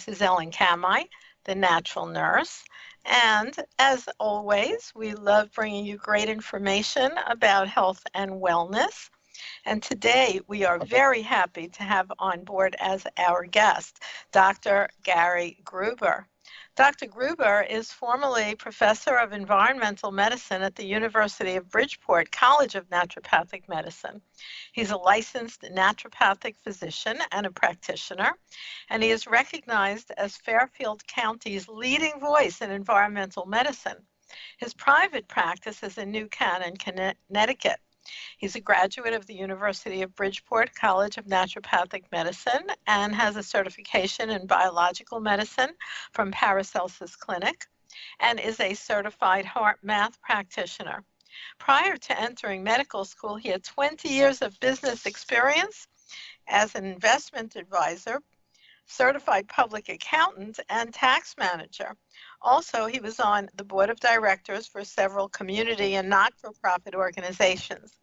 is Ellen Kamai, the natural nurse. And as always, we love bringing you great information about health and wellness. And today we are very happy to have on board as our guest, Dr. Gary Gruber. Dr. Gruber is formerly professor of environmental medicine at the University of Bridgeport College of Naturopathic Medicine. He's a licensed naturopathic physician and a practitioner, and he is recognized as Fairfield County's leading voice in environmental medicine. His private practice is in New Canaan, Connecticut. He's a graduate of the University of Bridgeport College of Naturopathic Medicine and has a certification in biological medicine from Paracelsus Clinic and is a certified heart math practitioner. Prior to entering medical school, he had 20 years of business experience as an investment advisor, certified public accountant, and tax manager. Also, he was on the board of directors for several community and not-for-profit organizations.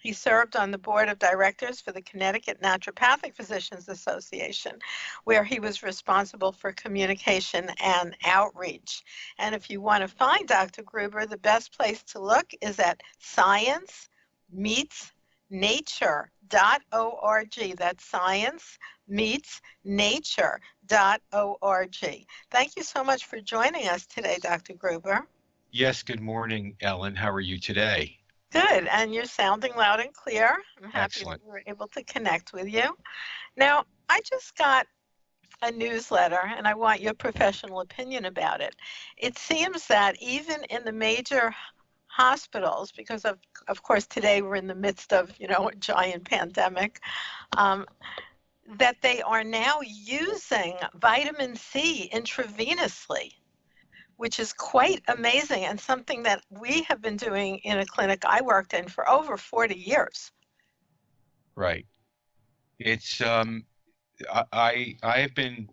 He served on the board of directors for the Connecticut Naturopathic Physicians Association, where he was responsible for communication and outreach. And if you want to find Dr. Gruber, the best place to look is at sciencemeetsnature.org. That's sciencemeetsnature.org. Thank you so much for joining us today, Dr. Gruber. Yes, good morning, Ellen. How are you today? Good, and you're sounding loud and clear. I'm happy Excellent. that we were able to connect with you. Now, I just got a newsletter, and I want your professional opinion about it. It seems that even in the major hospitals, because of course today we're in the midst of, a giant pandemic, that they are now using vitamin C intravenously, which is quite amazing and something that we have been doing in a clinic I worked in for over 40 years. Right. It's I have been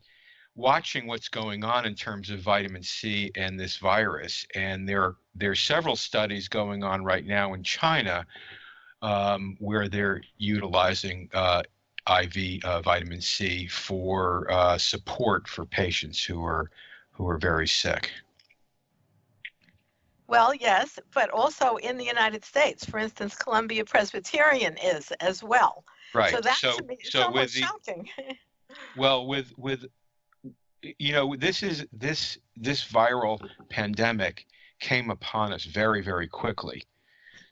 watching what's going on in terms of vitamin C and this virus, and there's several studies going on right now in China where they're utilizing IV vitamin C for support for patients who are very sick. Well, yes, but also in the United States, for instance, Columbia Presbyterian is as well. Right. So that to me is almost shocking. Well, with this viral pandemic came upon us very, very quickly.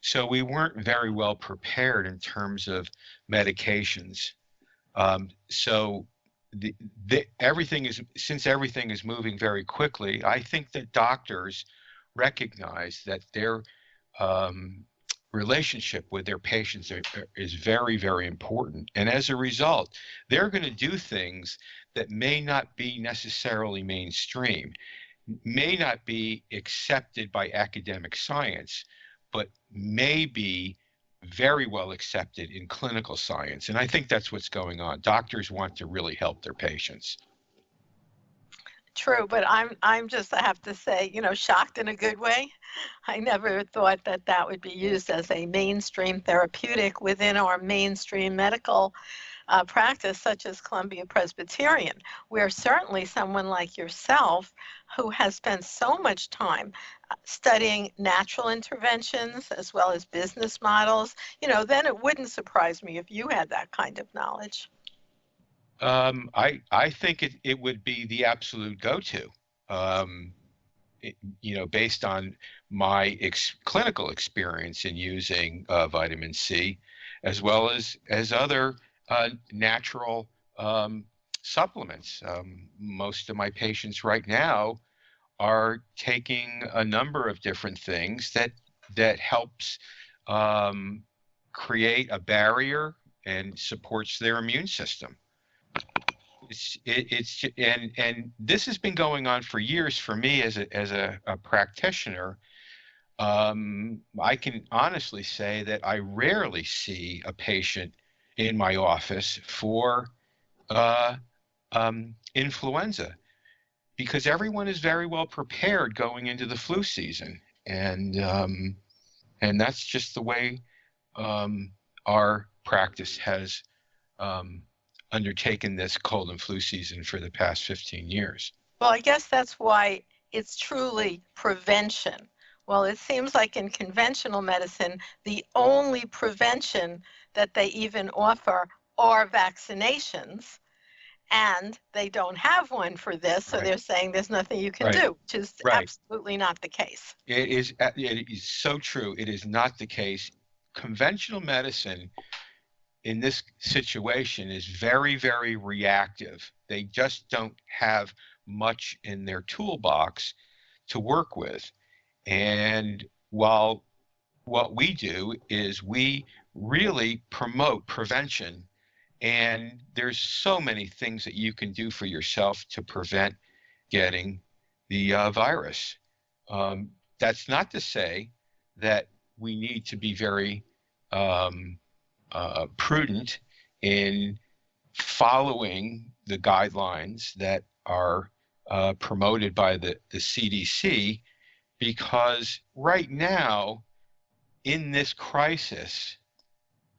So we weren't very well prepared in terms of medications. So everything is moving very quickly, I think that doctors recognize that their relationship with their patients is very, very important. And as a result, they're going to do things that may not be necessarily mainstream, may not be accepted by academic science, but may be very well accepted in clinical science. And I think that's what's going on. Doctors want to really help their patients. True, but I'm just, I have to say, shocked in a good way. I never thought that would be used as a mainstream therapeutic within our mainstream medical practice, such as Columbia Presbyterian, where certainly someone like yourself, who has spent so much time studying natural interventions as well as business models, then it wouldn't surprise me if you had that kind of knowledge. I think it would be the absolute go-to, based on my clinical experience in using vitamin C, as well as other natural supplements. Most of my patients right now are taking a number of different things that helps create a barrier and supports their immune system. And this has been going on for years for me as a practitioner. I can honestly say that I rarely see a patient in my office for influenza, because everyone is very well prepared going into the flu season, and that's just the way our practice has undertaken this cold and flu season for the past 15 years. Well, I guess that's why it's truly prevention. Well, it seems like in conventional medicine, the only prevention that they even offer are vaccinations, and they don't have one for this, so Right. they're saying there's nothing you can Right. do, which is Right. absolutely not the case. It is so true. It is not the case. Conventional medicine in this situation is very, very reactive. They just don't have much in their toolbox to work with. And while what we do is we really promote prevention, and there's so many things that you can do for yourself to prevent getting the virus. That's not to say that we need to be very prudent in following the guidelines that are promoted by the CDC, because right now, in this crisis,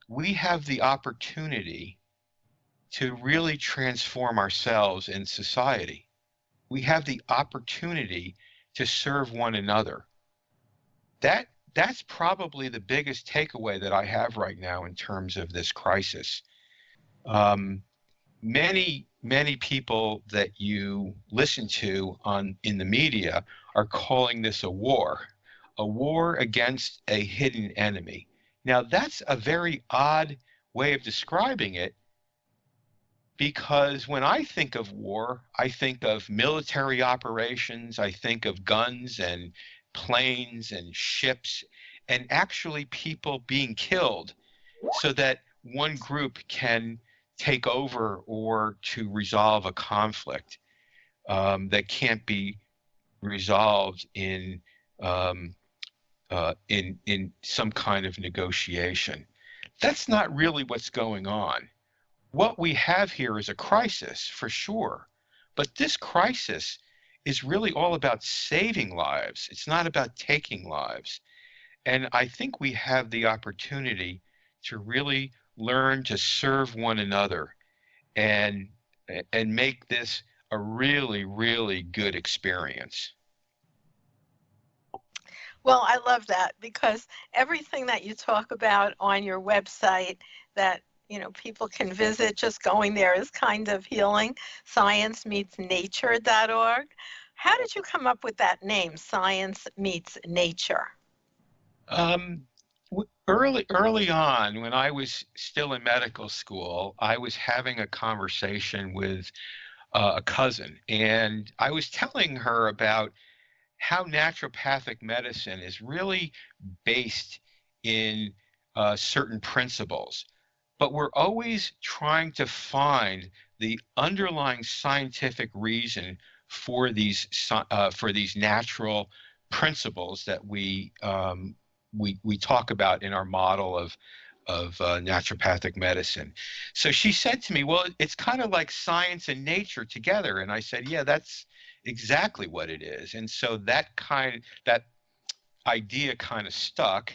we have the opportunity to really transform ourselves in society. We have the opportunity to serve one another. That's probably the biggest takeaway that I have right now in terms of this crisis. Many people that you listen to in the media are calling this a war against a hidden enemy. Now, that's a very odd way of describing it, because when I think of war, I think of military operations, I think of guns and planes and ships, and actually people being killed so that one group can take over or to resolve a conflict that can't be resolved in some kind of negotiation. That's not really what's going on. What we have here is a crisis, for sure, but this crisis is really all about saving lives. It's not about taking lives. And I think we have the opportunity to really learn to serve one another and make this a really, really good experience. Well, I love that, because everything that you talk about on your website that people can visit, just going there is kind of healing. ScienceMeetsNature.org. How did you come up with that name, Science Meets Nature? Early on, when I was still in medical school, I was having a conversation with a cousin, and I was telling her about how naturopathic medicine is really based in certain principles, but we're always trying to find the underlying scientific reason for these natural principles that we talk about in our model of naturopathic medicine. So she said to me, well, it's kind of like science and nature together. And I said, yeah, that's exactly what it is. And so that idea kind of stuck.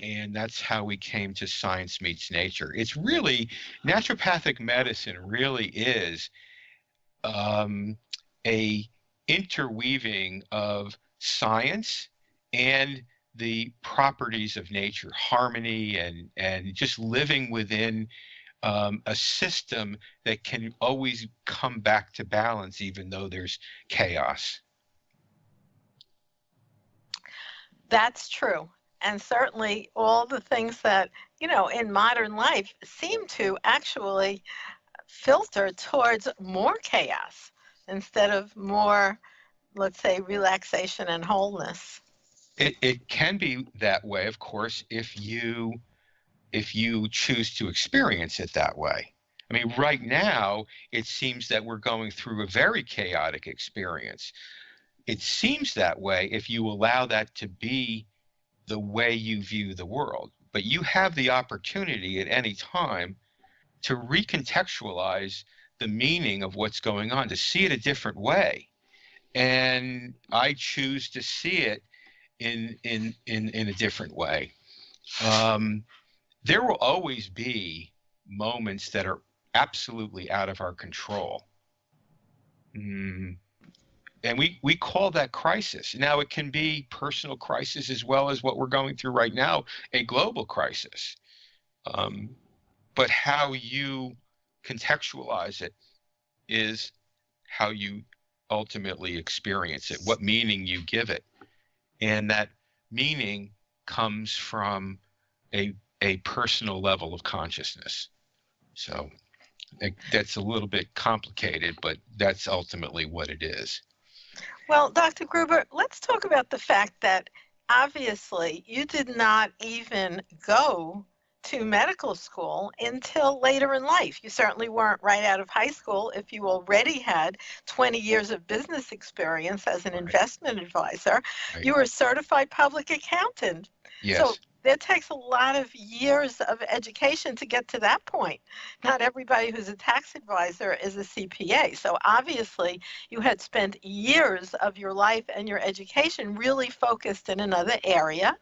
And that's how we came to Science Meets Nature. It's really, naturopathic medicine really is a interweaving of science and the properties of nature, harmony, and just living within a system that can always come back to balance even though there's chaos. That's true. And certainly all the things that, in modern life seem to actually filter towards more chaos instead of more, let's say, relaxation and wholeness. It can be that way, of course, if you choose to experience it that way. I mean, right now, it seems that we're going through a very chaotic experience. It seems that way if you allow that to be the way you view the world. But you have the opportunity at any time to recontextualize the meaning of what's going on, to see it a different way. And I choose to see it in a different way. There will always be moments that are absolutely out of our control. Mm. And we call that crisis. Now, it can be personal crisis as well as what we're going through right now, a global crisis. Um, but how you contextualize it is how you ultimately experience it, what meaning you give it. And that meaning comes from a personal level of consciousness. So that's a little bit complicated, but that's ultimately what it is. Well, Dr. Gruber, let's talk about the fact that obviously you did not even go to medical school until later in life. You certainly weren't right out of high school if you already had 20 years of business experience as an Right. investment advisor. Right. You were a certified public accountant. So Yes. that takes a lot of years of education to get to that point. Not everybody who's a tax advisor is a CPA. So obviously, you had spent years of your life and your education really focused in another area.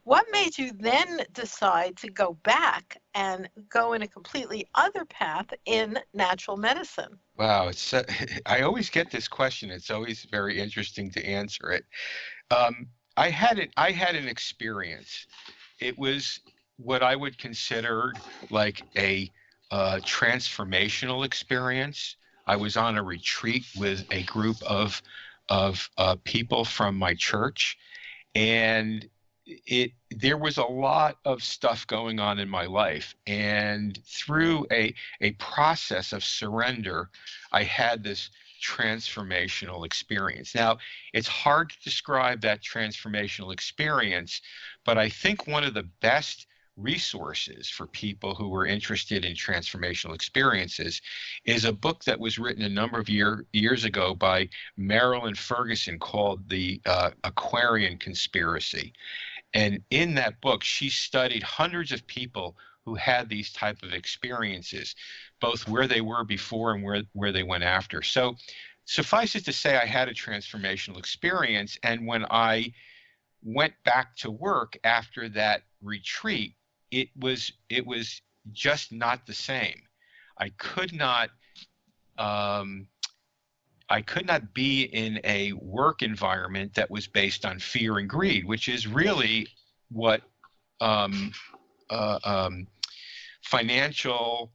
What made you then decide to go back and go in a completely other path in natural medicine? Wow. I always get this question. It's always very interesting to answer it. Um, I had an experience. It was what I would consider like a transformational experience. I was on a retreat with a group of people from my church, and there was a lot of stuff going on in my life, and through a process of surrender, I had this transformational experience. Now, it's hard to describe that transformational experience, but I think one of the best resources for people who are interested in transformational experiences is a book that was written a number of years ago by Marilyn Ferguson called The Aquarian Conspiracy. And in that book, she studied hundreds of people who had these type of experiences, both where they were before and where they went after. So suffice it to say, I had a transformational experience. And when I went back to work after that retreat, it was just not the same. I could not um, I could not be in a work environment that was based on fear and greed, which is really what um, uh, um, financial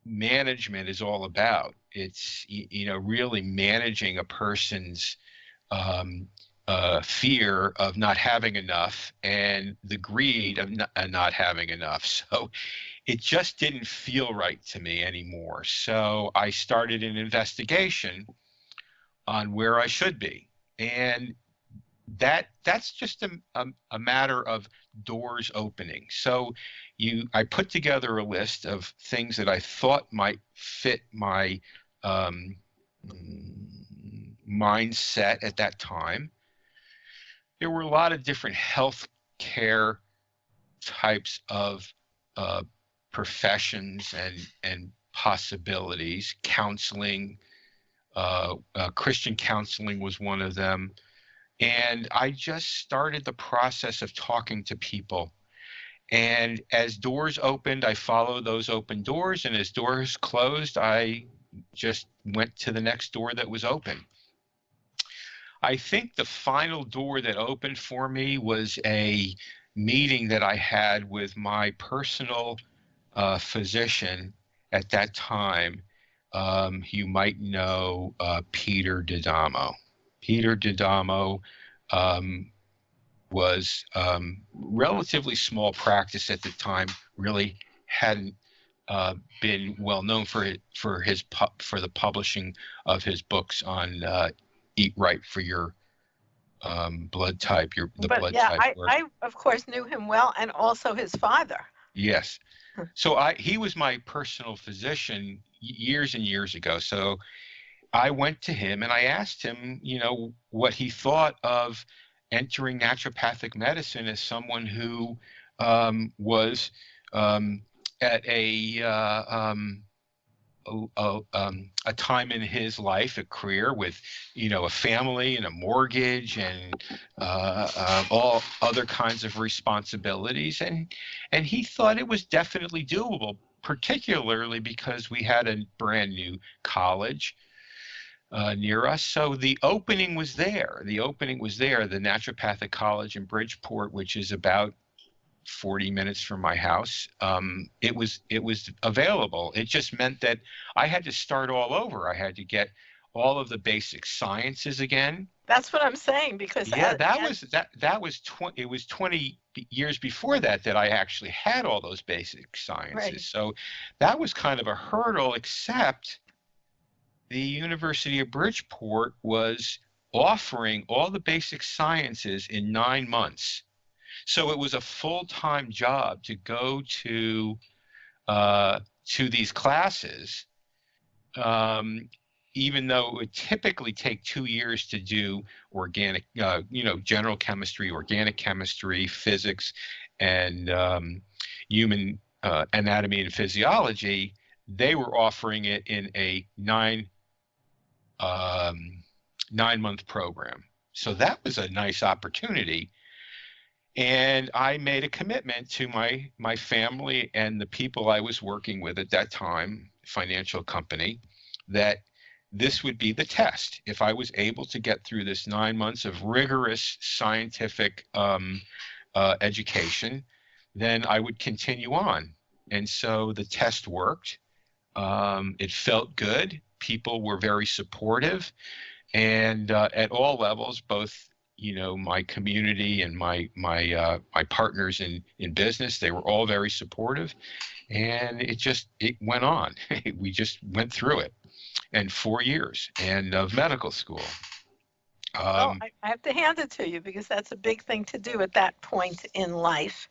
management is all about. It's really managing a person's um, fear of not having enough and the greed of not having enough. So it just didn't feel right to me anymore. So I started an investigation on where I should be. And that's just a matter of doors opening. So I put together a list of things that I thought might fit my um, mindset at that time. There were a lot of different health care types of uh, professions and possibilities. Counseling, Christian counseling was one of them. And I just started the process of talking to people. And as doors opened, I followed those open doors. And as doors closed, I just went to the next door that was open. I think the final door that opened for me was a meeting that I had with my personal physician at that time. You might know Peter D'Adamo. Peter D'Adamo was relatively small practice at the time. Really hadn't been well known for the publishing of his books on Eat Right for your blood type, the But blood yeah, type. I of course knew him well, and also his father. Yes. So he was my personal physician years and years ago. So I went to him and I asked him, what he thought of entering naturopathic medicine as someone who was at a time in his life, a career with, a family and a mortgage and all other kinds of responsibilities, and he thought it was definitely doable, particularly because we had a brand new college near us. So the opening was there. The opening was there. The Naturopathic College in Bridgeport, which is about 40 minutes from my house. It was available. It just meant that I had to start all over. I had to get all of the basic sciences again. That's what I'm saying because Yeah, that was 20, it was 20 years before that I actually had all those basic sciences. right. So that was kind of a hurdle, except the University of Bridgeport was offering all the basic sciences in 9 months. So it was a full-time job to go to these classes, even though it would typically take 2 years to do organic, general chemistry, organic chemistry, physics, and human anatomy and physiology. They were offering it in a 9-month program. So that was a nice opportunity. And I made a commitment to my family and the people I was working with at that time, financial company, that this would be the test. If I was able to get through this 9 months of rigorous scientific education, then I would continue on. And so the test worked. It felt good. People were very supportive, and at all levels, both my community and my partners in business, they were all very supportive, and it went on. We just went through it, and 4 years and of medical school. Well, I have to hand it to you because that's a big thing to do at that point in life.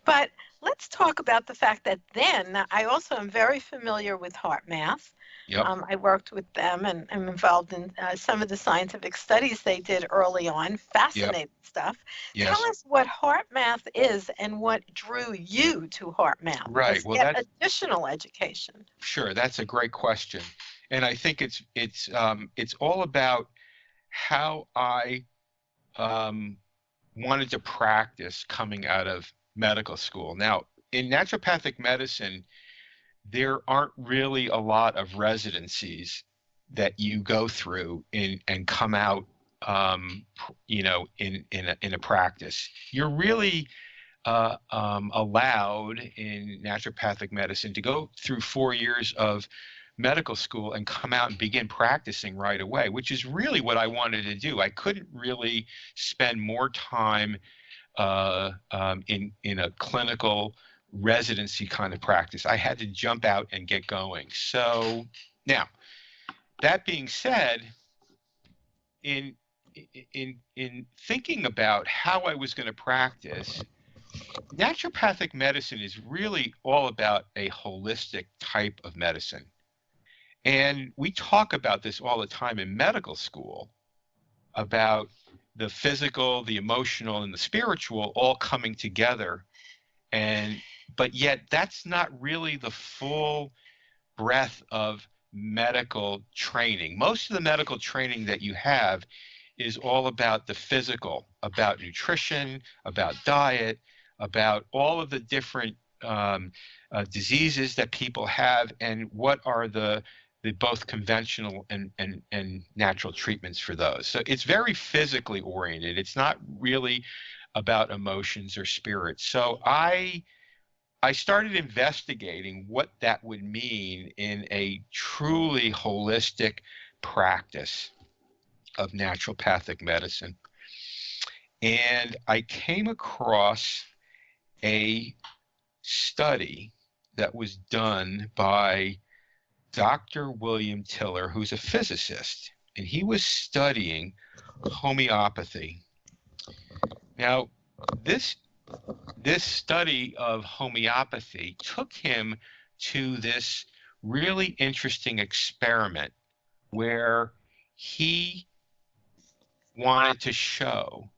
But let's talk about the fact that then I also am very familiar with HeartMath. Yep. I worked with them and I'm involved in some of the scientific studies they did early on. Fascinating stuff. Yes. Tell us what HeartMath is and what drew you to HeartMath. Right. Let's Well, get additional education. Sure. That's a great question, and I think it's all about how I wanted to practice coming out of medical school. Now, in naturopathic medicine, there aren't really a lot of residencies that you go through and come out, in a practice. You're really allowed in naturopathic medicine to go through 4 years of medical school and come out and begin practicing right away, which is really what I wanted to do. I couldn't really spend more time in a clinical residency kind of practice. I had to jump out and get going. So now, that being said, in thinking about how I was going to practice, naturopathic medicine is really all about a holistic type of medicine. And we talk about this all the time in medical school, about the physical, the emotional, and the spiritual all coming together. But yet that's not really the full breadth of medical training. Most of the medical training that you have is all about the physical, about nutrition, about diet, about all of the different diseases that people have, and what are the both conventional and natural treatments for those. So it's very physically oriented. It's not really about emotions or spirits. So I started investigating what that would mean in a truly holistic practice of naturopathic medicine. And I came across a study that was done by Dr. William Tiller, who's a physicist, and he was studying homeopathy. Now, this study of homeopathy took him to this really interesting experiment where he wanted to show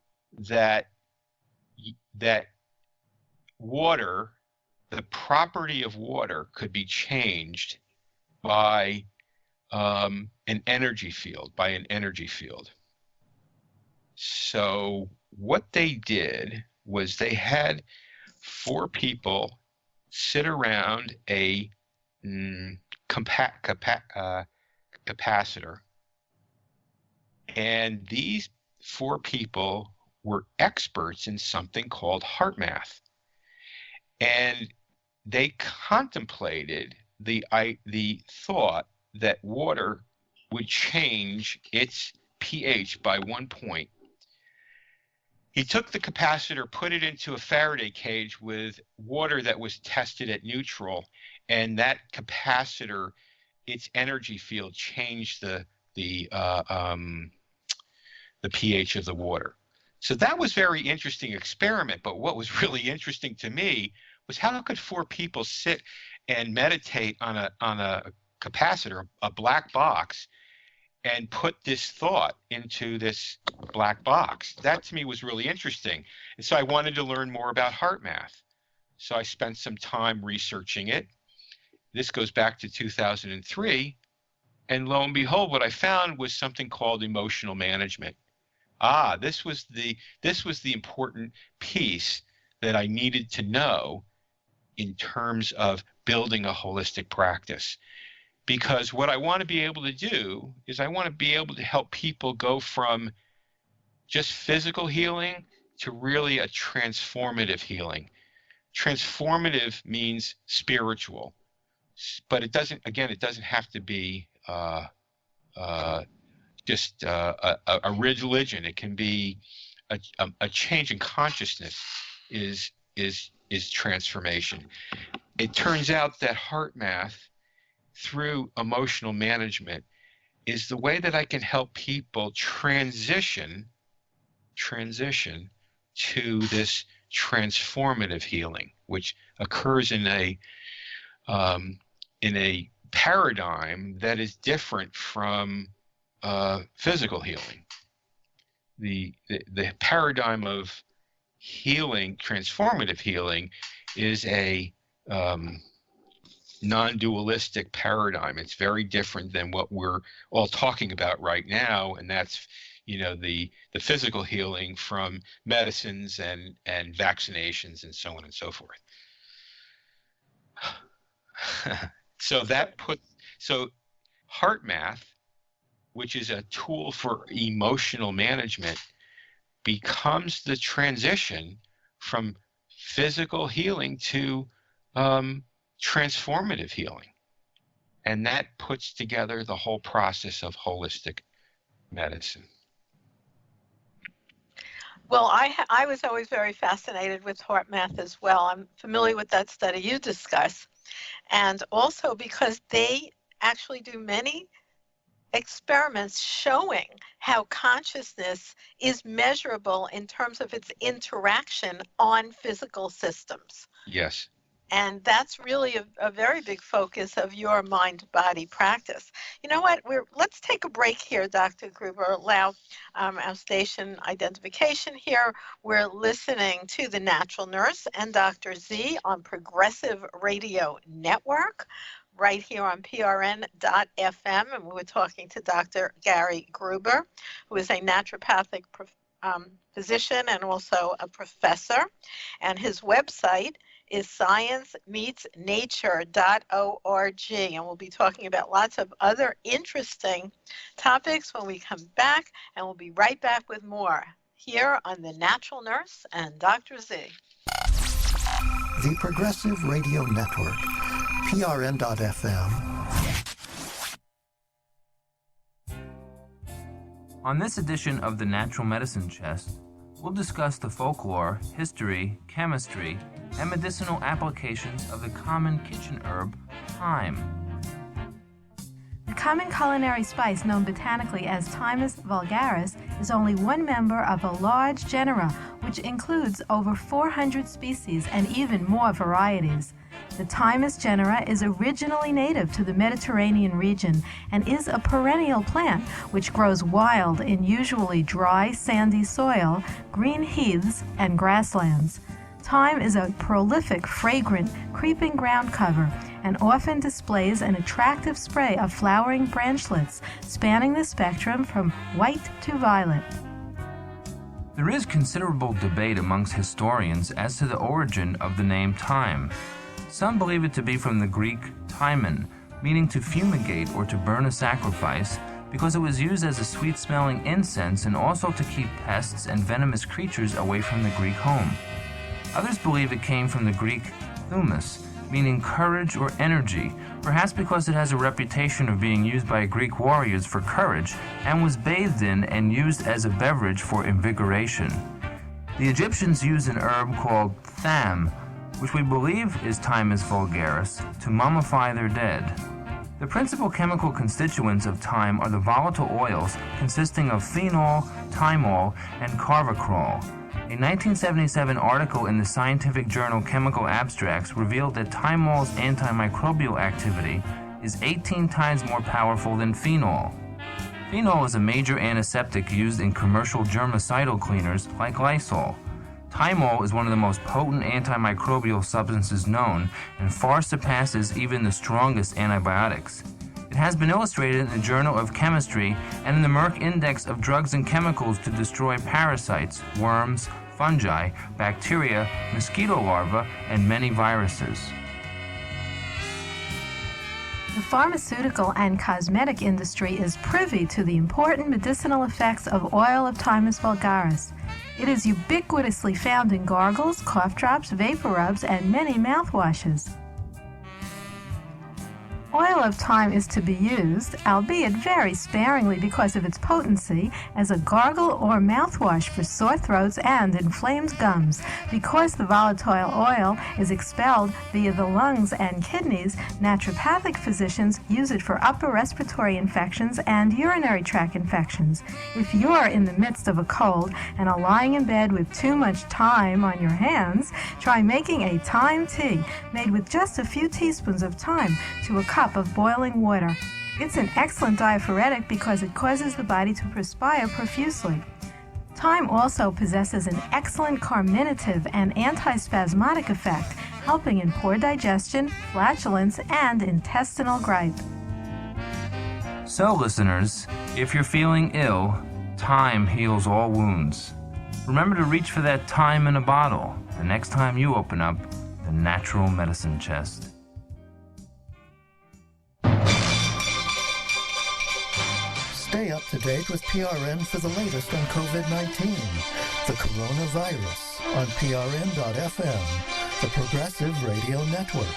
that water, the property of water, could be changed by an energy field, So what they did was they had 4 people sit around a capacitor. And these 4 people were experts in something called HeartMath. And they contemplated the thought that water would change its pH by 1 point. He took the capacitor, put it into a Faraday cage with water that was tested at neutral, and that capacitor, its energy field changed the pH of the water. So that was very interesting experiment. But what was really interesting to me was how could 4 people sit and meditate on a capacitor, a black box, and put this thought into this black box. That to me was really interesting. And so I wanted to learn more about HeartMath. So I spent some time researching it. This goes back to 2003. And lo and behold, what I found was something called emotional management. This was the important piece that I needed to know in terms of building a holistic practice. Because what I want to be able to do is I want to be able to help people go from just physical healing to really a transformative healing. Transformative means spiritual, but it doesn't have to be just a religion. It can be a change in consciousness is transformation. It turns out that HeartMath, through emotional management, is the way that I can help people transition to this transformative healing, which occurs in a paradigm that is different from physical healing. The paradigm of healing, transformative healing, is a non-dualistic paradigm. It's very different than what we're all talking about right now, and that's the physical healing from medicines and vaccinations and so on and so forth. So HeartMath, which is a tool for emotional management, becomes the transition from physical healing to transformative healing. And that puts together the whole process of holistic medicine. Well, I was always very fascinated with HeartMath as well. I'm familiar with that study you discuss. And also because they actually do many experiments showing how consciousness is measurable in terms of its interaction on physical systems. Yes. And that's really a very big focus of your mind-body practice. You know what? Let's take a break here, Dr. Gruber. Allow our station identification here. We're listening to The Natural Nurse and Dr. Z on Progressive Radio Network, right here on PRN.FM. And we're talking to Dr. Gary Gruber, who is a naturopathic physician and also a professor. And his website is sciencemeetsnature.org, and we'll be talking about lots of other interesting topics when we come back, and we'll be right back with more here on The Natural Nurse and Dr. Z. The Progressive Radio Network, PRN.FM. On this edition of the Natural Medicine Chest, we'll discuss the folklore, history, chemistry, and medicinal applications of the common kitchen herb, thyme. The common culinary spice known botanically as Thymus vulgaris is only one member of a large genera which includes over 400 species and even more varieties. The Thymus genera is originally native to the Mediterranean region and is a perennial plant which grows wild in usually dry, sandy soil, green heaths, and grasslands. Thyme is a prolific, fragrant, creeping ground cover and often displays an attractive spray of flowering branchlets spanning the spectrum from white to violet. There is considerable debate amongst historians as to the origin of the name thyme. Some believe it to be from the Greek thymen, meaning to fumigate or to burn a sacrifice, because it was used as a sweet-smelling incense and also to keep pests and venomous creatures away from the Greek home. Others believe it came from the Greek thumus, meaning courage or energy, perhaps because it has a reputation of being used by Greek warriors for courage and was bathed in and used as a beverage for invigoration. The Egyptians used an herb called tham, which we believe is Thymus vulgaris, to mummify their dead. The principal chemical constituents of thyme are the volatile oils consisting of phenol, thymol, and carvacrol. A 1977 article in the scientific journal Chemical Abstracts revealed that thymol's antimicrobial activity is 18 times more powerful than phenol. Phenol is a major antiseptic used in commercial germicidal cleaners like Lysol. Thymol is one of the most potent antimicrobial substances known and far surpasses even the strongest antibiotics. It has been illustrated in the Journal of Chemistry and in the Merck Index of Drugs and Chemicals to destroy parasites, worms, fungi, bacteria, mosquito larvae, and many viruses. The pharmaceutical and cosmetic industry is privy to the important medicinal effects of oil of Thymus vulgaris. It is ubiquitously found in gargles, cough drops, vapor rubs, and many mouthwashes. Oil of thyme is to be used, albeit very sparingly because of its potency, as a gargle or mouthwash for sore throats and inflamed gums. Because the volatile oil is expelled via the lungs and kidneys, naturopathic physicians use it for upper respiratory infections and urinary tract infections. If you're in the midst of a cold and are lying in bed with too much thyme on your hands, try making a thyme tea made with just a few teaspoons of thyme to a cup of boiling water. It's an excellent diaphoretic because it causes the body to perspire profusely. Thyme also possesses an excellent carminative and antispasmodic effect, helping in poor digestion, flatulence, and intestinal gripe. So, listeners, if you're feeling ill, thyme heals all wounds. Remember to reach for that thyme in a bottle the next time you open up the Natural Medicine Chest. Stay up to date with PRN for the latest on COVID-19, the coronavirus, on PRN.FM, the Progressive Radio Network.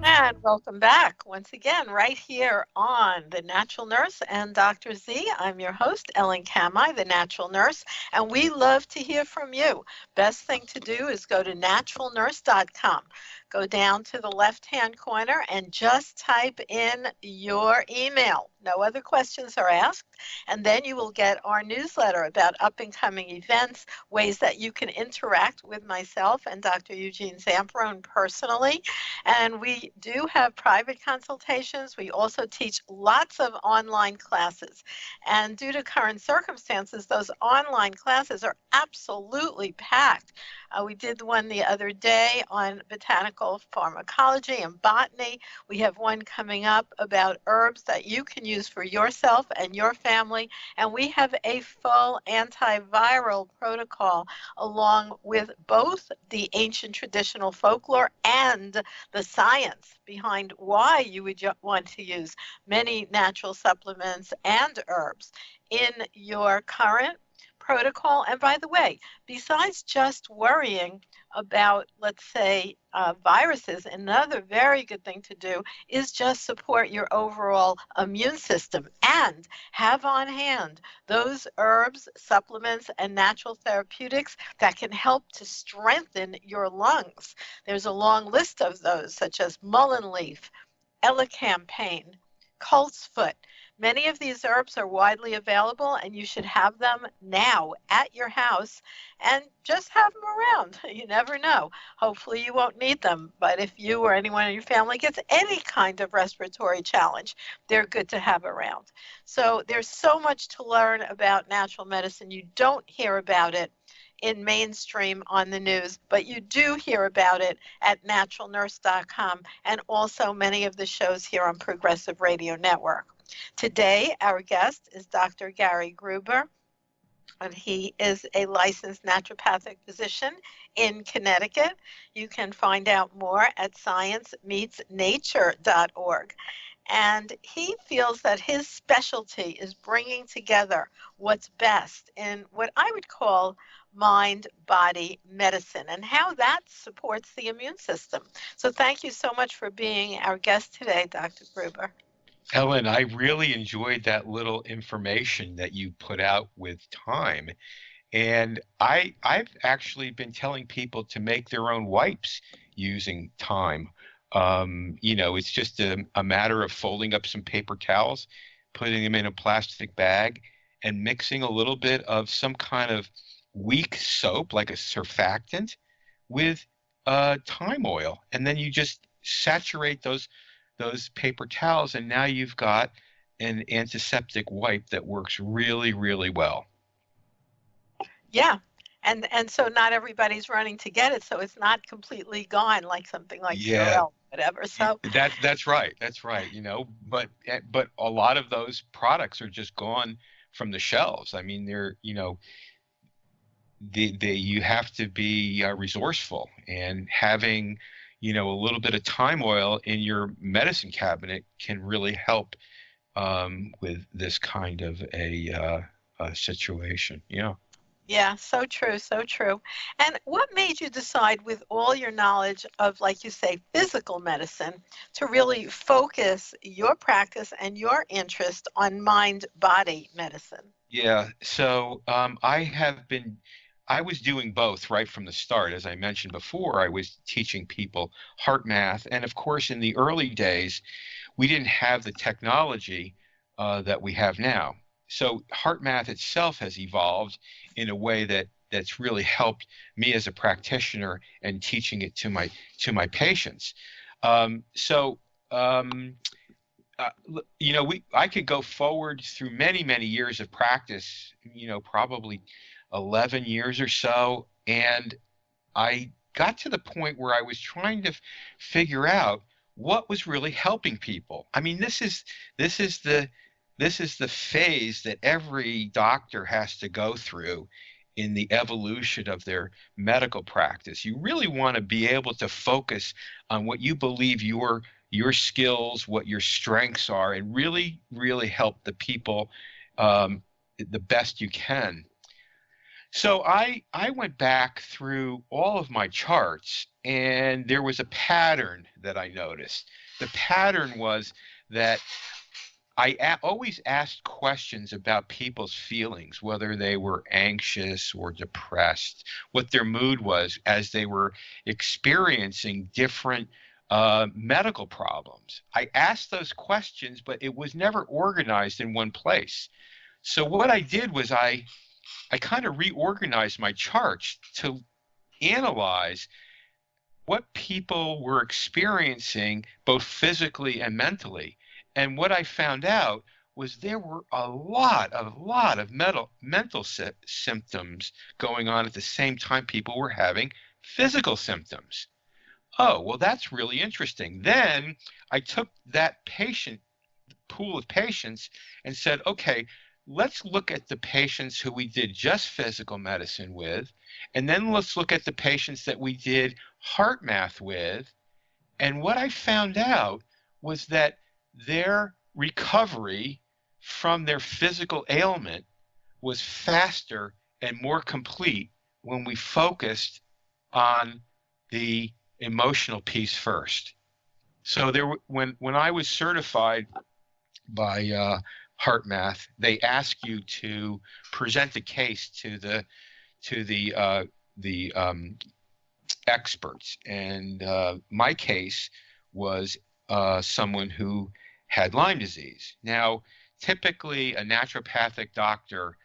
And welcome back once again right here on The Natural Nurse and Dr. Z. I'm your host, Ellen Kamai, the Natural Nurse, and we love to hear from you. Best thing to do is go to naturalnurse.com. Go down to the left-hand corner and just type in your email. No other questions are asked. And then you will get our newsletter about up-and-coming events, ways that you can interact with myself and Dr. Eugene Zamperone personally. And we do have private consultations. We also teach lots of online classes. And due to current circumstances, those online classes are absolutely packed. We did one the other day on botanical pharmacology and botany. We have one coming up about herbs that you can use for yourself and your family. And we have a full antiviral protocol along with both the ancient traditional folklore and the science behind why you would want to use many natural supplements and herbs in your current protocol. And by the way, besides just worrying about, let's say, viruses, another very good thing to do is just support your overall immune system and have on hand those herbs, supplements, and natural therapeutics that can help to strengthen your lungs. There's a long list of those, such as mullein leaf, elecampane, coltsfoot. Many of these herbs are widely available, and you should have them now at your house and just have them around. You never know. Hopefully you won't need them, but if you or anyone in your family gets any kind of respiratory challenge, they're good to have around. So there's so much to learn about natural medicine. You don't hear about it in mainstream on the news, but you do hear about it at naturalnurse.com and also many of the shows here on Progressive Radio Network. Today, our guest is Dr. Gary Gruber, and he is a licensed naturopathic physician in Connecticut. You can find out more at sciencemeetsnature.org. And he feels that his specialty is bringing together what's best in what I would call mind-body medicine and how that supports the immune system. So thank you so much for being our guest today, Dr. Gruber. Ellen, I really enjoyed that little information that you put out with thyme. And I've actually been telling people to make their own wipes using thyme. It's just a matter of folding up some paper towels, putting them in a plastic bag, and mixing a little bit of some kind of weak soap, like a surfactant, with thyme oil. And then you just saturate those paper towels, and now you've got an antiseptic wipe that works really, really well. Yeah. And so not everybody's running to get it, so it's not completely gone like something like Purell, whatever. So that's right. But a lot of those products are just gone from the shelves. I mean, you have to be resourceful, and having a little bit of thyme oil in your medicine cabinet can really help with this kind of a situation. Yeah. Yeah, so true, so true. And what made you decide, with all your knowledge of, like you say, physical medicine, to really focus your practice and your interest on mind-body medicine? Yeah, so I was doing both right from the start. As I mentioned before, I was teaching people HeartMath. And of course, in the early days, we didn't have the technology that we have now. So HeartMath itself has evolved in a way that's really helped me as a practitioner and teaching it to my patients. I could go forward through many, many years of practice, probably 11 years or so, and I got to the point where I was trying to figure out what was really helping people. I mean, this is the phase that every doctor has to go through in the evolution of their medical practice. You really want to be able to focus on what you believe your skills, what your strengths are, and really, really help the people the best you can. So I went back through all of my charts, and there was a pattern that I noticed. The pattern was that I always asked questions about people's feelings, whether they were anxious or depressed, what their mood was as they were experiencing different medical problems. I asked those questions, but it was never organized in one place. So what I did was I kind of reorganized my charts to analyze what people were experiencing both physically and mentally. And what I found out was there were a lot of mental symptoms going on at the same time people were having physical symptoms. Oh, well, that's really interesting. Then I took that pool of patients and said, okay, let's look at the patients who we did just physical medicine with, and then let's look at the patients that we did HeartMath with. And what I found out was that their recovery from their physical ailment was faster and more complete when we focused on the emotional piece first. So when I was certified by HeartMath, they ask you to present a case to the experts, and my case was someone who had Lyme disease. Now, typically a naturopathic doctor,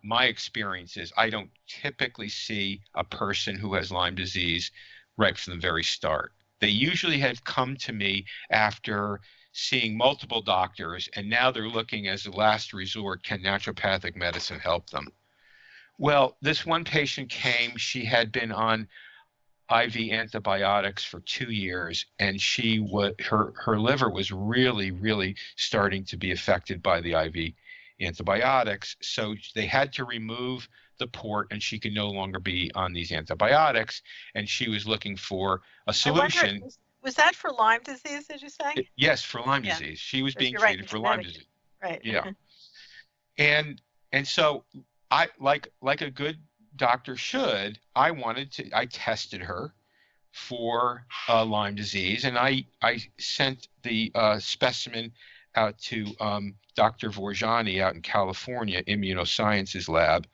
my experience is I don't typically see a person who has Lyme disease right from the very start. They usually have come to me after seeing multiple doctors, and now they're looking as a last resort, can naturopathic medicine help them? Well, this one patient came, she had been on IV antibiotics for 2 years, and her liver was really starting to be affected by the IV antibiotics. So they had to remove the port, and she could no longer be on these antibiotics. And she was looking for a solution. I wonder, was that for Lyme disease, did you say? Yes, for Lyme disease. She was being treated for Lyme disease. Right. Yeah. And so I, like a good doctor should, I tested her for Lyme disease, and I sent the specimen out to Dr. Vorjani out in California, Immunosciences Lab,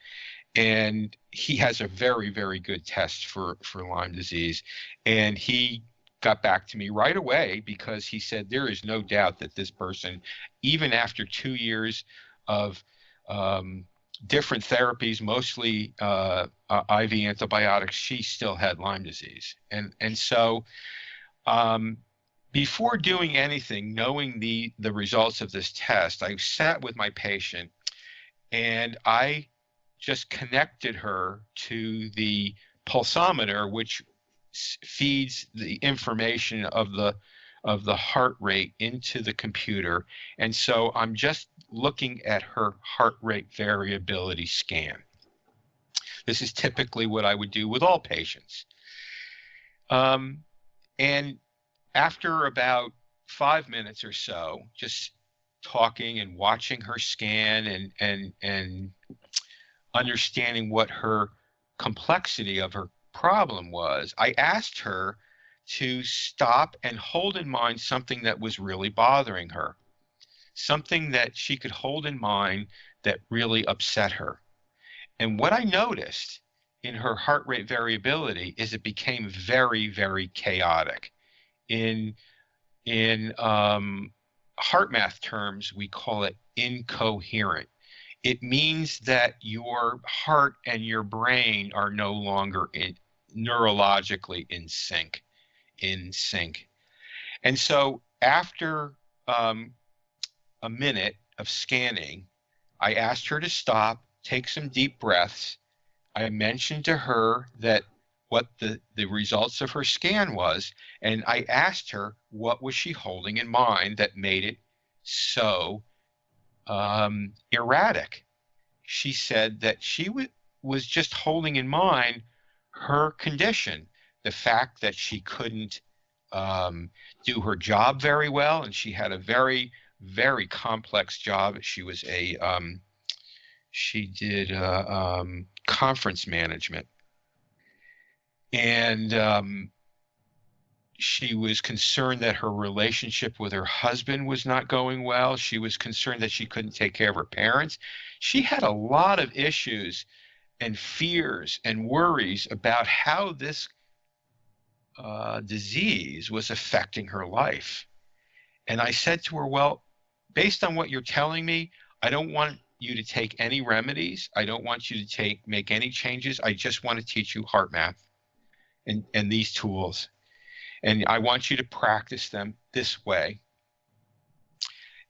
and he has a very good test for Lyme disease. And he got back to me right away because he said there is no doubt that this person, even after 2 years of different therapies, mostly IV antibiotics, she still had Lyme disease. And so before doing anything, knowing the results of this test, I sat with my patient and I just connected her to the pulsometer, which feeds the information of the heart rate into the computer. And so I'm just looking at her heart rate variability scan. This is typically what I would do with all patients. And after about 5 minutes or so, just talking and watching her scan and understanding what her complexity of her problem was, I asked her to stop and hold in mind something that was really bothering her, something that she could hold in mind that really upset her. And what I noticed in her heart rate variability is it became very chaotic. In heart math terms, we call it incoherent. It means that your heart and your brain are no longer neurologically in sync. And so after a minute of scanning, I asked her to stop, take some deep breaths. I mentioned to her that what the results of her scan was, and I asked her what was she holding in mind that made it so erratic. She said that she was just holding in mind her condition, the fact that she couldn't do her job very well, and she had a very complex job. She was she did conference management, and she was concerned that her relationship with her husband was not going well. She was concerned that she couldn't take care of her parents. She had a lot of issues and fears and worries about how this disease was affecting her life. And I said to her, well, based on what you're telling me, I don't want you to take any remedies. I don't want you to make any changes. I just want to teach you heart math and these tools. And I want you to practice them this way.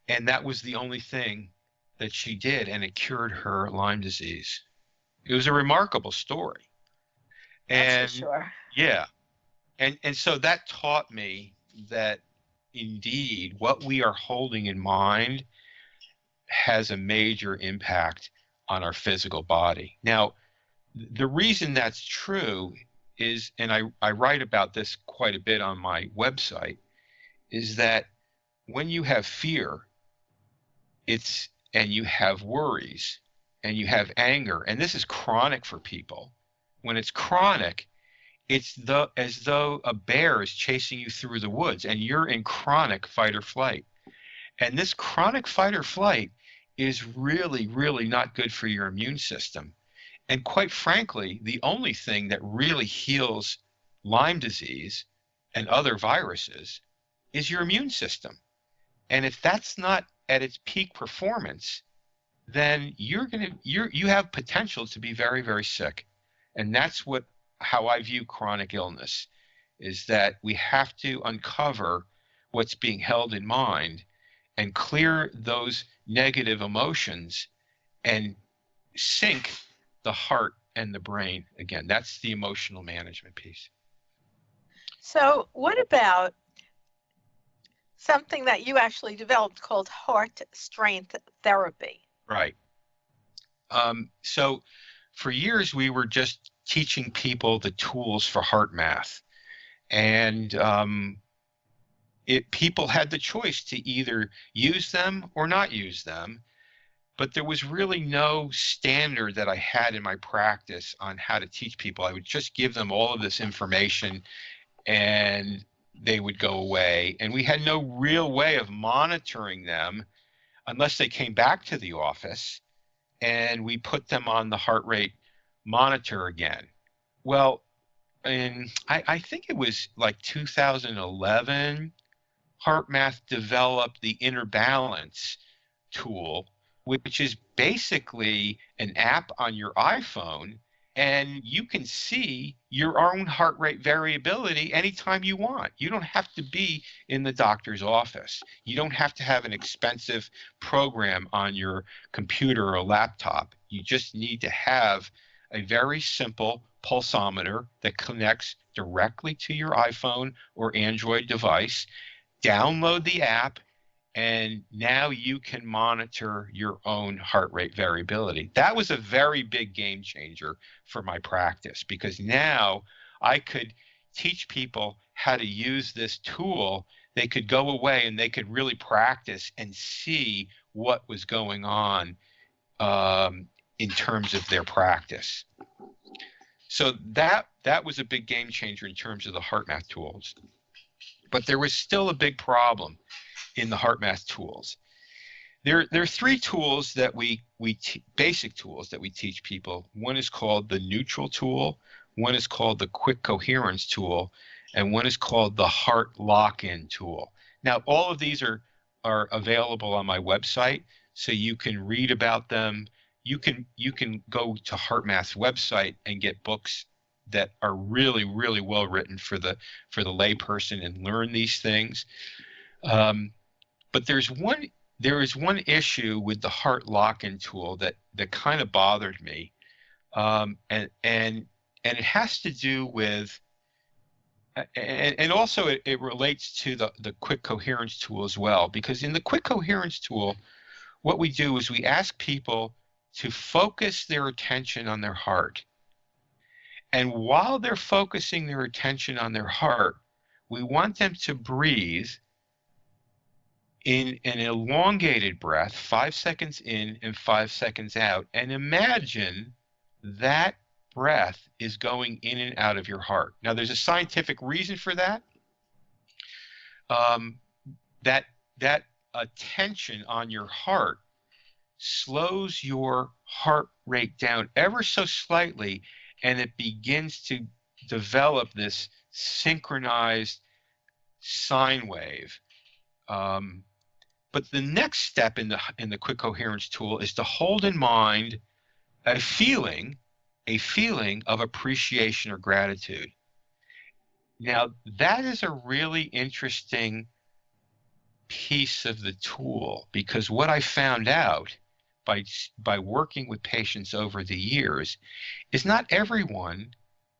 And that was the only thing that she did, and it cured her Lyme disease. It was a remarkable story. That's for sure. Yeah. And so that taught me that indeed what we are holding in mind has a major impact on our physical body. Now, the reason that's true is, and I write about this quite a bit on my website, is that when you have fear, and you have worries, and you have anger, and this is chronic for people. When it's chronic, it's as though a bear is chasing you through the woods, and you're in chronic fight or flight. And this chronic fight or flight is really not good for your immune system. And quite frankly, the only thing that really heals Lyme disease and other viruses is your immune system. And if that's not at its peak performance, then you have potential to be very sick. And that's how I view chronic illness, is that we have to uncover what's being held in mind and clear those negative emotions and sync the heart and the brain again. That's the emotional management piece. So what about something that you actually developed called heart strength therapy? Right. So for years, we were just teaching people the tools for heart math. And people had the choice to either use them or not use them. But there was really no standard that I had in my practice on how to teach people. I would just give them all of this information and they would go away. And we had no real way of monitoring them unless they came back to the office and we put them on the heart rate monitor again. Well, I think it was like 2011, HeartMath developed the Inner Balance tool, which is basically an app on your iPhone, and you can see your own heart rate variability anytime you want. You don't have to be in the doctor's office. You don't have to have an expensive program on your computer or laptop. You just need to have a very simple pulsometer that connects directly to your iPhone or Android device. Download the app, and now you can monitor your own heart rate variability. That was a very big game changer for my practice, because now I could teach people how to use this tool. They could go away and they could really practice and see what was going on in terms of their practice. So that was a big game changer in terms of the HeartMath tools. But there was still a big problem in the HeartMath tools. There are three tools that basic tools that we teach people. One is called the neutral tool, one is called the quick coherence tool, and one is called the heart lock-in tool. Now, all of these are available on my website, so you can read about them. You can go to HeartMath's website and get books that are really, really well written for the layperson and learn these things. But there is one issue with the heart lock-in tool that kind of bothered me, and it has to do with, and also it relates to the quick coherence tool as well, because in the quick coherence tool, what we do is we ask people to focus their attention on their heart. And while they're focusing their attention on their heart, we want them to breathe in an elongated breath, 5 seconds in and 5 seconds out, and imagine that breath is going in and out of your heart. Now, there's a scientific reason for that. That attention on your heart slows your heart rate down ever so slightly, and it begins to develop this synchronized sine wave. But the next step in the quick coherence tool is to hold in mind a feeling of appreciation or gratitude. Now, that is a really interesting piece of the tool, because what I found out by working with patients over the years is not everyone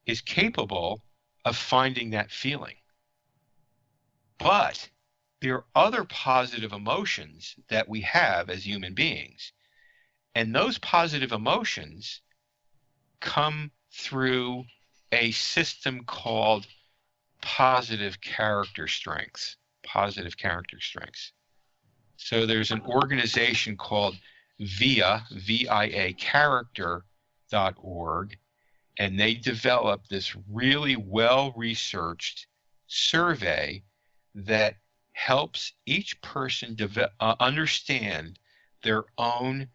is capable of finding that feeling. But there are other positive emotions that we have as human beings. And those positive emotions come through a system called positive character strengths. Positive character strengths. So there's an organization called VIA, V-I-A, character.org, and they developed this really well-researched survey that helps each person understand their own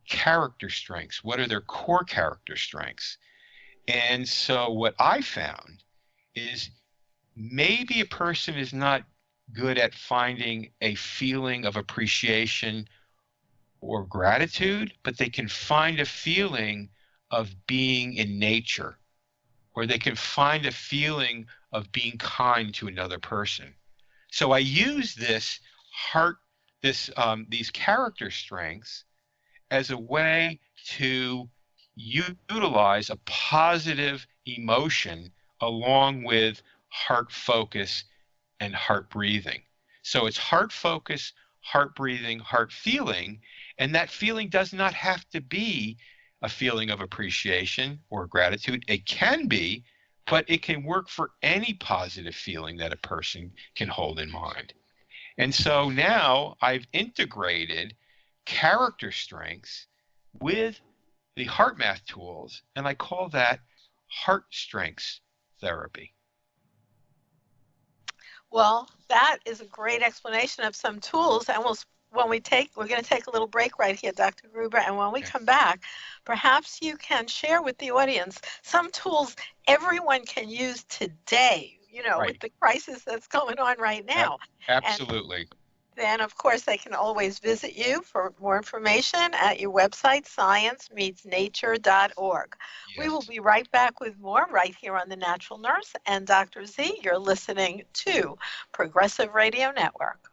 character strengths. What are their core character strengths? And so what I found is maybe a person is not good at finding a feeling of appreciation or gratitude, but they can find a feeling of being in nature, or they can find a feeling of being kind to another person. So I use these character strengths as a way to utilize a positive emotion along with heart focus and heart breathing. So it's heart focus, heart breathing, heart feeling, and that feeling does not have to be a feeling of appreciation or gratitude. It can be, but it can work for any positive feeling that a person can hold in mind. And so now I've integrated character strengths with the HeartMath tools, and I call that heart strengths therapy. Well, that is a great explanation of some tools, and we're going to take a little break right here, Dr. Gruber, and when we come back, perhaps you can share with the audience some tools everyone can use today, with the crisis that's going on right now. Absolutely. And then, of course, they can always visit you for more information at your website, sciencemeetsnature.org. Yes. We will be right back with more right here on The Natural Nurse and Dr. Z. You're listening to Progressive Radio Network.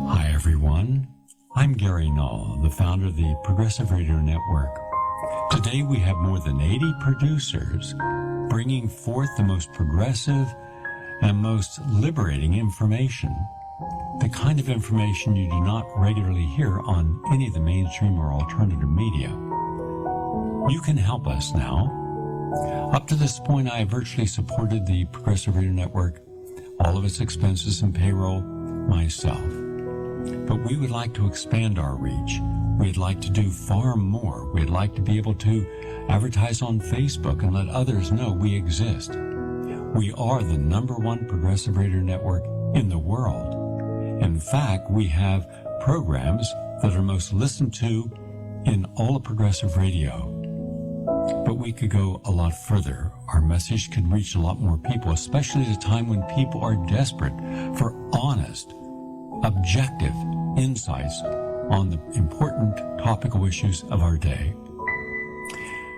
Hi, everyone. I'm Gary Null, the founder of the Progressive Radio Network. Today we have more than 80 producers bringing forth the most progressive and most liberating information, the kind of information you do not regularly hear on any of the mainstream or alternative media. You can help us now. Up to this point, I have virtually supported the Progressive Radio Network, all of its expenses and payroll, myself. But we would like to expand our reach. We'd like to do far more. We'd like to be able to advertise on Facebook and let others know we exist. We are the #1 progressive radio network in the world. In fact, we have programs that are most listened to in all of progressive radio. But we could go a lot further. Our message could reach a lot more people, especially at a time when people are desperate for honest, objective insights on the important topical issues of our day.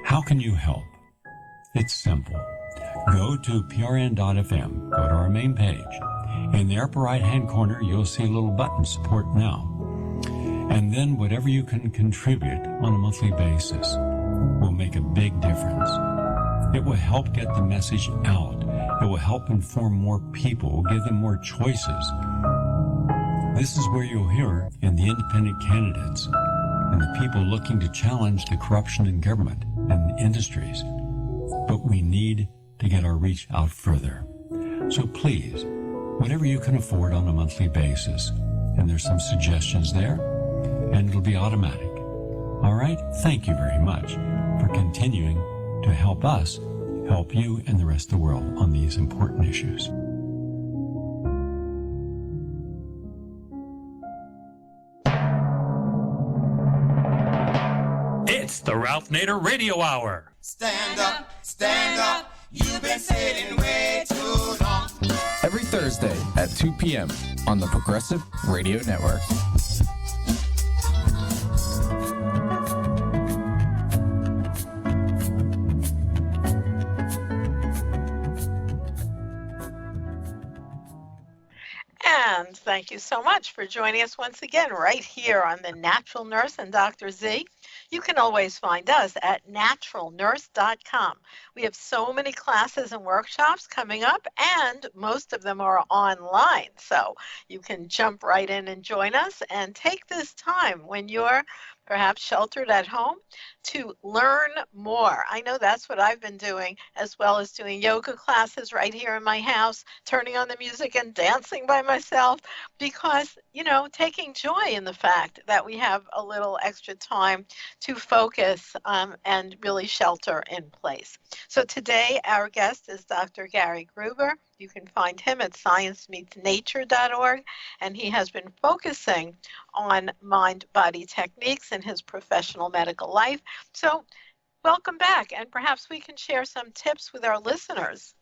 How can you help? It's simple. Go to prn.fm, go to our main page. In the upper right-hand corner, you'll see a little button, Support Now. And then whatever you can contribute on a monthly basis will make a big difference. It will help get the message out. It will help inform more people, give them more choices. This is where you'll hear in the independent candidates and the people looking to challenge the corruption in government and industries. But we need to get our reach out further. So please, whatever you can afford on a monthly basis, and there's some suggestions there, and it'll be automatic. All right? Thank you very much for continuing to help us help you and the rest of the world on these important issues. It's the Ralph Nader Radio Hour. Stand up, you've been sitting way too long. Every Thursday at 2 p.m. on the Progressive Radio Network. And thank you so much for joining us once again right here on The Natural Nurse and Dr. Z. You can always find us at naturalnurse.com. We have so many classes and workshops coming up, and most of them are online. So you can jump right in and join us and take this time when you're perhaps sheltered at home to learn more. I know that's what I've been doing, as well as doing yoga classes right here in my house, turning on the music and dancing by myself, because, taking joy in the fact that we have a little extra time to focus and really shelter in place. So today our guest is Dr. Gary Gruber. You can find him at sciencemeetsnature.org, and he has been focusing on mind-body techniques in his professional medical life. So welcome back, and perhaps we can share some tips with our listeners.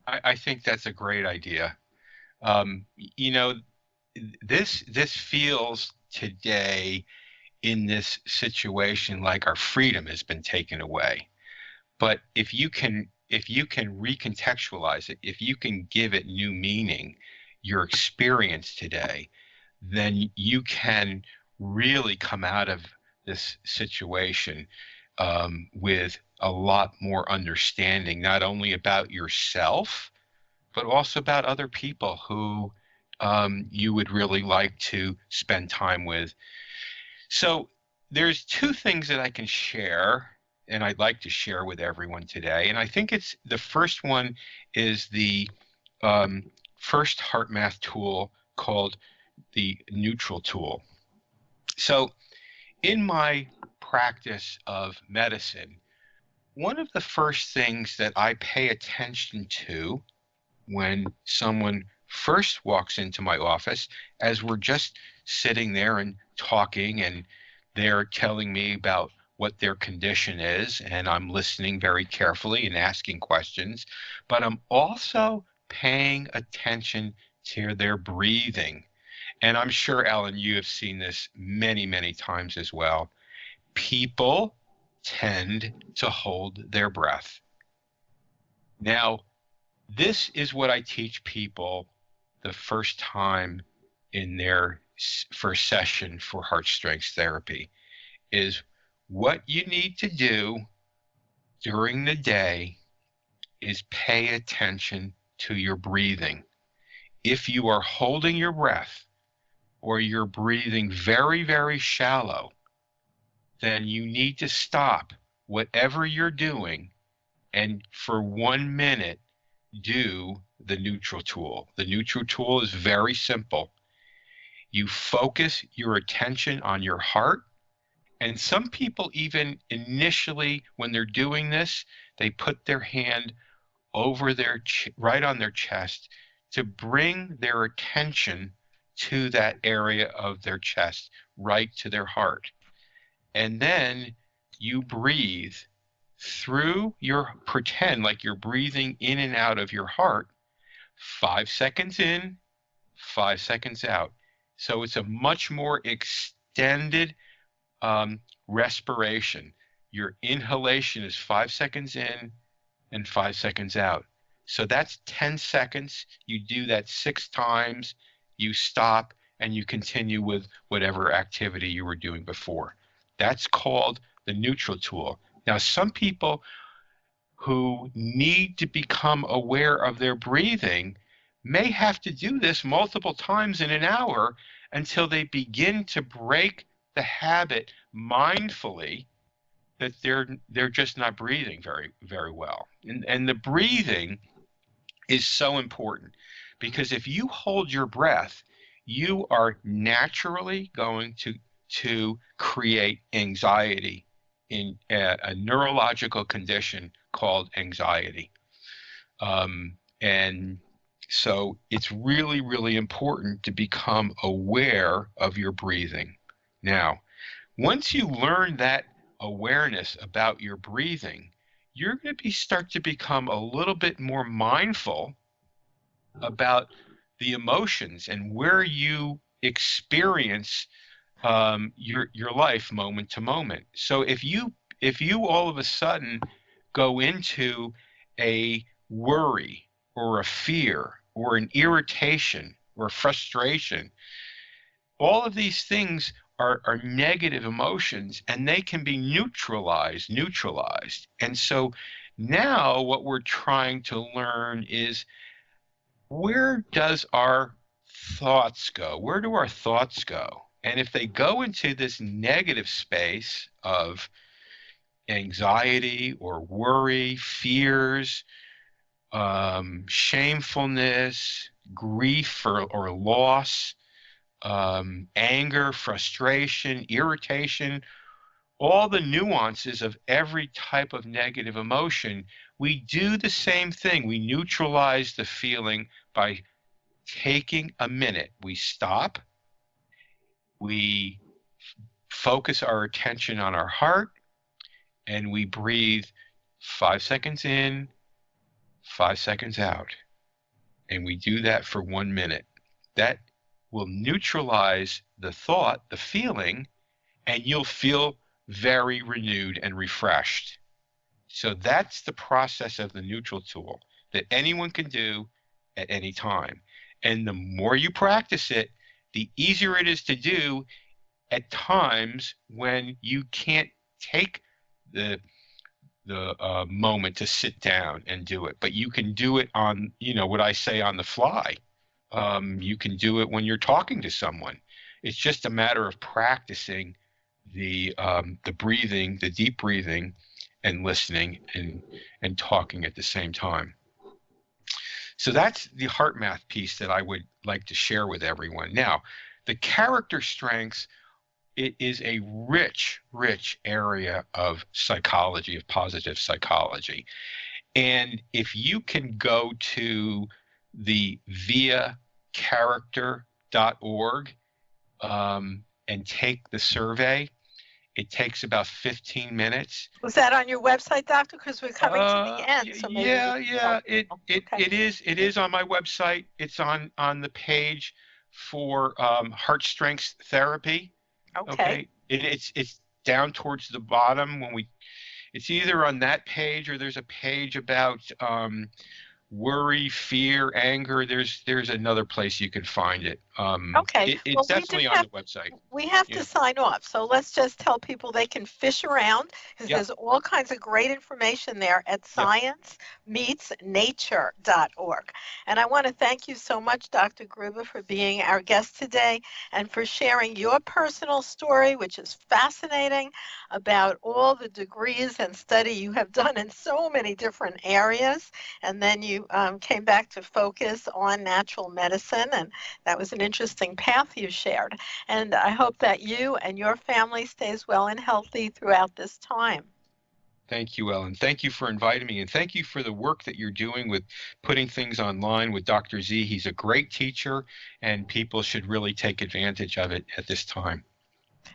I think that's a great idea. This feels today in this situation like our freedom has been taken away. But if you can recontextualize it, if you can give it new meaning, your experience today, then you can really come out of this situation with a lot more understanding, not only about yourself, but also about other people who you would really like to spend time with. So there's two things that I can share, and I'd like to share with everyone today. And I think the first one is the first HeartMath tool called the Neutral Tool. So in my practice of medicine, one of the first things that I pay attention to when someone first walks into my office, as we're just sitting there and talking, and they're telling me about what their condition is, and I'm listening very carefully and asking questions, but I'm also paying attention to their breathing. And I'm sure, Ellen, you have seen this many, many times as well. People tend to hold their breath. Now, this is what I teach people the first time in their first session for heart strength therapy, is what you need to do during the day is pay attention to your breathing. If you are holding your breath or you're breathing very, very shallow, then you need to stop whatever you're doing and for 1 minute do the Neutral Tool. The Neutral Tool is very simple. You focus your attention on your heart, and some people even initially when they're doing this, they put their hand over their right on their chest to bring their attention to that area of their chest, right to their heart. And then you breathe through pretend like you're breathing in and out of your heart, 5 seconds in, 5 seconds out. So it's a much more extended respiration. Your inhalation is 5 seconds in and 5 seconds out. So that's 10 seconds. You do that 6 times, you stop, and you continue with whatever activity you were doing before. That's called the Neutral Tool. Now, some people who need to become aware of their breathing may have to do this multiple times in an hour until they begin to break the habit mindfully that they're just not breathing very, very well. And the breathing is so important, because if you hold your breath, you are naturally going to create anxiety in a neurological condition called anxiety. And so it's really, really important to become aware of your breathing. Now, once you learn that awareness about your breathing, you're going to start to become a little bit more mindful about the emotions and where you experience your life moment to moment. So if you all of a sudden go into a worry or a fear or an irritation or frustration, all of these things are negative emotions, and they can be neutralized. And so now what we're trying to learn is, where does our thoughts go? Where do our thoughts go? And if they go into this negative space of anxiety or worry, fears, shamefulness, grief or loss, anger, frustration, irritation, all the nuances of every type of negative emotion, we do the same thing. We neutralize the feeling by taking a minute. We stop. We focus our attention on our heart, and we breathe 5 seconds in, 5 seconds out. And we do that for 1 minute. That will neutralize the thought, the feeling, and you'll feel very renewed and refreshed. So that's the process of the Neutral Tool that anyone can do at any time. And the more you practice it, the easier it is to do at times when you can't take the moment to sit down and do it. But you can do it on, what I say, on the fly. You can do it when you're talking to someone. It's just a matter of practicing the breathing, the deep breathing, and listening and talking at the same time. So that's the HeartMath piece that I would like to share with everyone. Now, the character strengths, it is a rich, rich area of psychology, of positive psychology. And if you can go to the viacharacter.org and take the survey, it takes about 15 minutes. Was that on your website, Doctor? Because we're coming to the end. So maybe It is on my website. It's on the page for heart strength therapy. Okay. It's down towards the bottom it's either on that page or there's a page about worry, fear, anger. There's another place you can find it. Okay. It's definitely on the website. We have to sign off. So let's just tell people they can fish around because there's all kinds of great information there at sciencemeetsnature.org. And I want to thank you so much, Dr. Gruber, for being our guest today and for sharing your personal story, which is fascinating, about all the degrees and study you have done in so many different areas. And then you came back to focus on natural medicine, and that was an interesting path you shared. And I hope that you and your family stays well and healthy throughout this time. Thank you, Ellen. Thank you for inviting me, and thank you for the work that you're doing with putting things online with Dr. Z. He's a great teacher, and people should really take advantage of it at this time.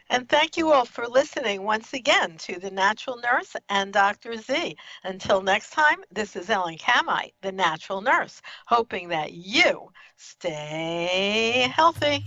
And thank you all for listening once again to The Natural Nurse and Dr. Z. Until next time, this is Ellen Kamite, The Natural Nurse, hoping that you stay healthy.